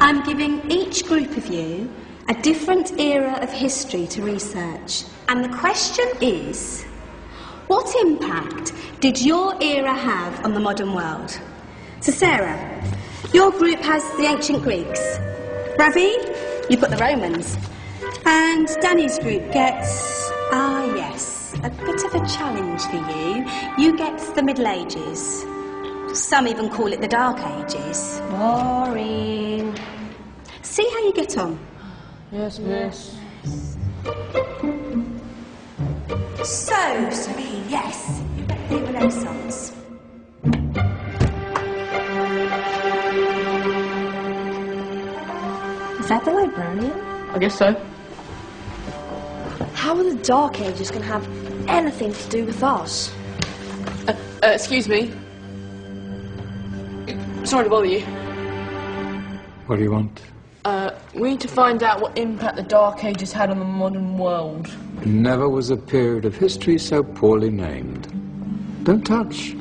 I'm giving each group of you a different era of history to research. And the question is, what impact did your era have on the modern world? So Sarah, your group has the ancient Greeks. Ravi, you've got the Romans. And Danny's group gets, yes, a bit of a challenge for you. You get the Middle Ages. Some even call it the Dark Ages. Boring. See how you get on. Yes, miss. So, Serene, yes, you get the Renaissance. Is that the librarian? I guess so. How are the Dark Ages going to have anything to do with us? Excuse me. Sorry to bother you. What do you want? We need to find out what impact the Dark Ages had on the modern world. Never was a period of history so poorly named. Don't touch.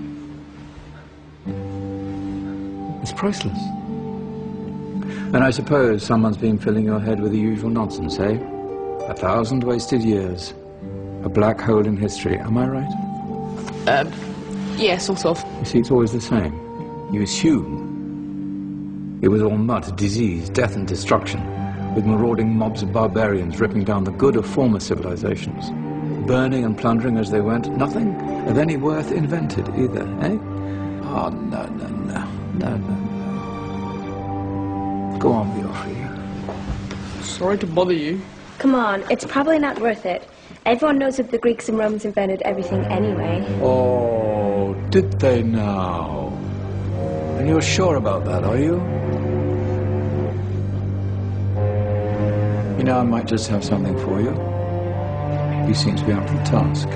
It's priceless. And I suppose someone's been filling your head with the usual nonsense, eh? 1,000 wasted years. A black hole in history, am I right? Yeah, sort of. You see, it's always the same. You assume it was all mud, disease, death and destruction, with marauding mobs of barbarians ripping down the good of former civilizations, burning and plundering as they went. Nothing of any worth invented either, eh? Oh, no. Go on, be off with you. Sorry to bother you. Come on, it's probably not worth it. Everyone knows that the Greeks and Romans invented everything anyway. Oh, did they now? And you're sure about that, are you? You know, I might just have something for you. You seem to be up for the task.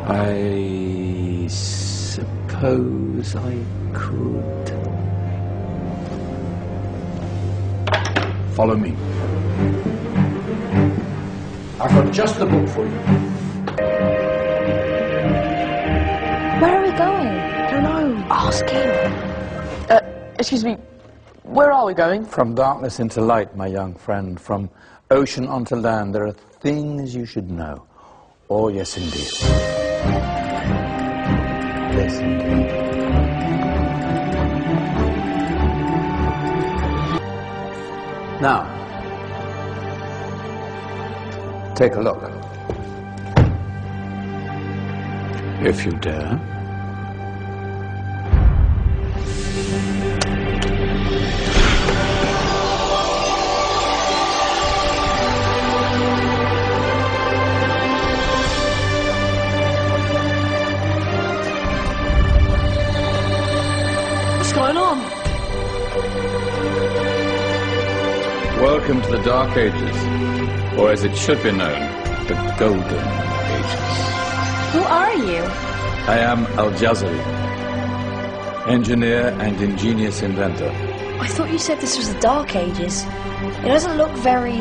I suppose I could. Follow me. I've got just the book for you. Where are we going? I don't know. Ask him. Excuse me. Where are we going? From darkness into light, my young friend. From ocean onto land. There are things you should know. Oh, yes, indeed. Yes, indeed. Now, take a look. If you dare. What's going on? Welcome to the Dark Ages, or as it should be known, the Golden Ages. Who are you? I am Al-Jazari, engineer and ingenious inventor. I thought you said this was the Dark Ages. It doesn't look very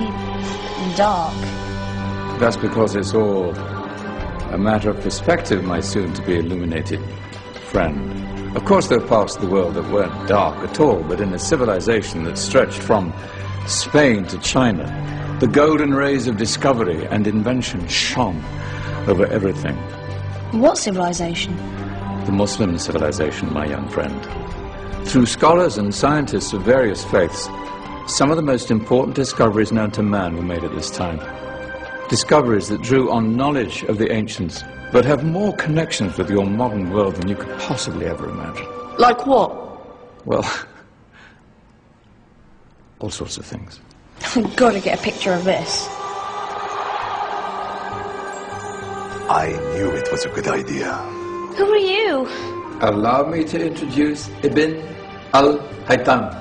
dark. That's because it's all a matter of perspective, my soon-to-be illuminated friend. Of course, there are parts of the world that weren't dark at all, but in a civilization that stretched from Spain to China, the golden rays of discovery and invention shone over everything. What civilization? The Muslim civilization, my young friend. Through scholars and scientists of various faiths, some of the most important discoveries known to man were made at this time. Discoveries that drew on knowledge of the ancients, but have more connections with your modern world than you could possibly ever imagine. Like what? Well, all sorts of things. I've got to get a picture of this. I knew it was a good idea. Who are you? Allow me to introduce Ibn al-Haytham,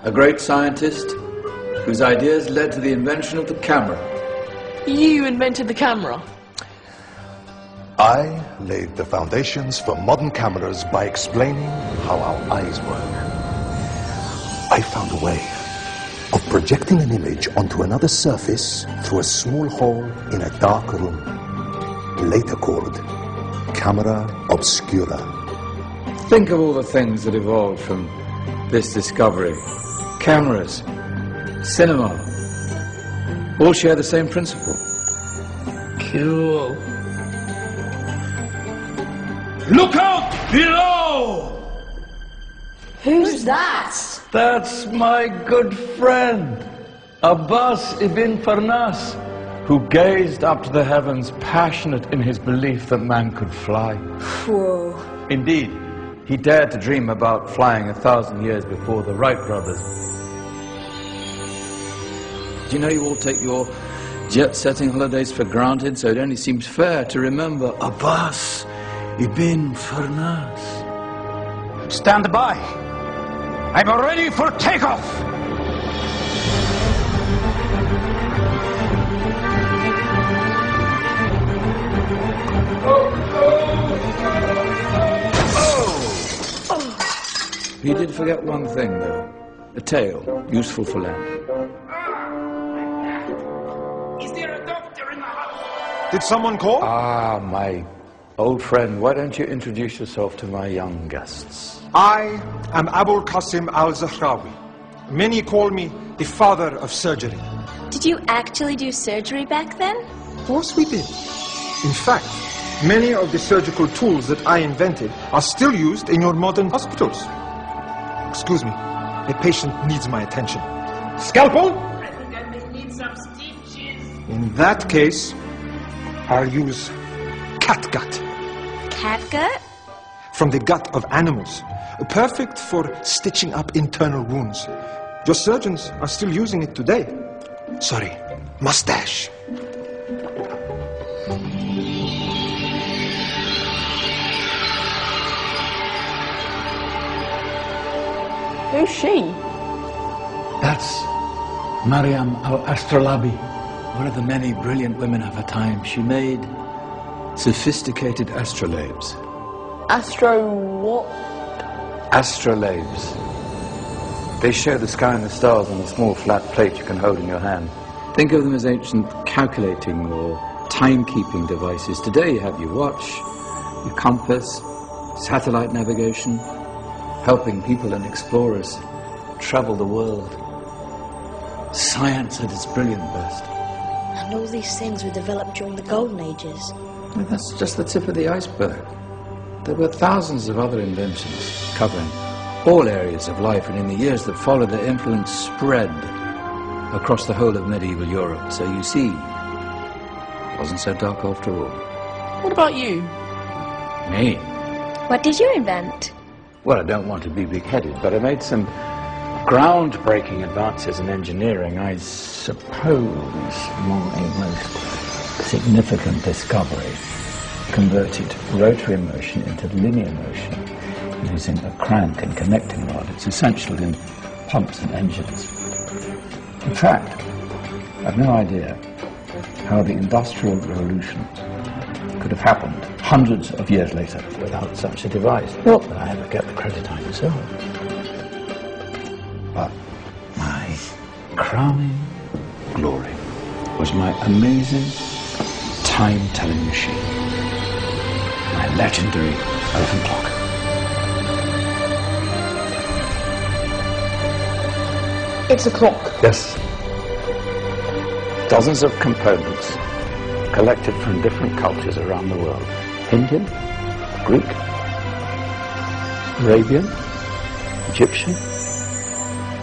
a great scientist whose ideas led to the invention of the camera. You invented the camera? I laid the foundations for modern cameras by explaining how our eyes work. I found a way of projecting an image onto another surface through a small hole in a dark room, later called camera obscura. Think of all the things that evolved from this discovery. Cameras, cinema, all share the same principle. Cool. Look out below! Who's that? That's my good friend, Abbas ibn Farnas, who gazed up to the heavens, passionate in his belief that man could fly. Whoa. Indeed, he dared to dream about flying 1,000 years before the Wright brothers. Do you know you all take your jet-setting holidays for granted, so it only seems fair to remember Abbas ibn Farnas. Stand by. I'm ready for takeoff. He did forget one thing, though. A tail, useful for land. Is there a doctor in the house? Did someone call? Ah, my old friend, why don't you introduce yourself to my young guests? I am Abul Qasim al-Zahrawi. Many call me the father of surgery. Did you actually do surgery back then? Of course we did. In fact, many of the surgical tools that I invented are still used in your modern hospitals. Excuse me, a patient needs my attention. Scalpel? I think I may need some stitches. In that case, I'll use catgut. Catgut? From the gut of animals. Perfect for stitching up internal wounds. Your surgeons are still using it today. Sorry, mustache. Who's she? That's Maryam al-Astrolabi. One of the many brilliant women of her time. She made sophisticated astrolabes. Astro what? Astrolabes. They show the sky and the stars on a small flat plate you can hold in your hand. Think of them as ancient calculating or timekeeping devices. Today you have your watch, your compass, satellite navigation, helping people and explorers travel the world. Science at its brilliant best. And all these things were developed during the Golden Ages. Well, that's just the tip of the iceberg. There were thousands of other inventions covering all areas of life, and in the years that followed, their influence spread across the whole of medieval Europe. So you see, it wasn't so dark after all. What about you? Me? What did you invent? Well, I don't want to be big-headed, but I made some groundbreaking advances in engineering. I suppose my most significant discovery converted rotary motion into linear motion using a crank and connecting rod. It's essential in pumps and engines. In fact, I've no idea how the Industrial Revolution could have happened hundreds of years later without such a device. Not that I ever get the credit I deserve. But my crowning glory was my amazing time-telling machine. My legendary elephant clock. It's a clock. Yes. Dozens of components collected from different cultures around the world. Indian, Greek, Arabian, Egyptian,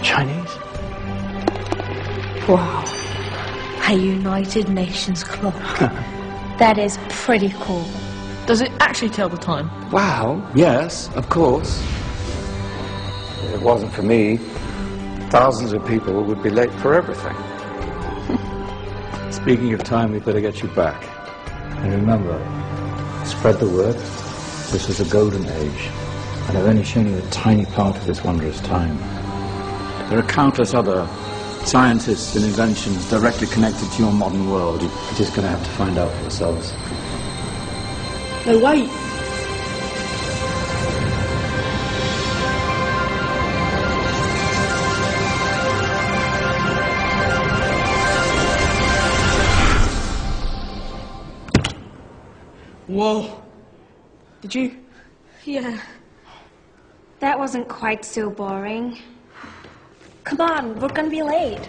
Chinese. Wow. A United Nations clock. That is pretty cool. Does it actually tell the time? Wow, yes, of course. If it wasn't for me, thousands of people would be late for everything. Speaking of time, we better get you back. And remember, spread the word. This was a golden age, and I've only shown you a tiny part of this wondrous time. There are countless other scientists and inventions directly connected to your modern world. You're just going to have to find out for yourselves. No, wait. Whoa. Did you? Yeah. That wasn't quite so boring. Come on, we're gonna be late.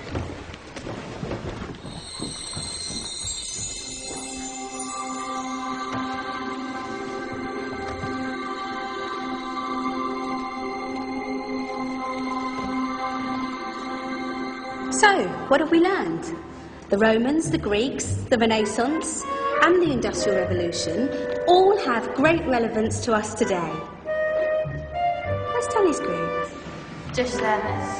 So, what have we learned? The Romans, the Greeks, the Renaissance, and the Industrial Revolution all have great relevance to us today. Where's Tony's group? Just there, miss.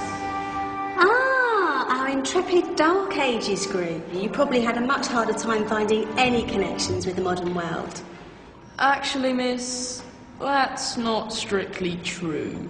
Ah, our intrepid Dark Ages group. You probably had a much harder time finding any connections with the modern world. Actually, miss, that's not strictly true.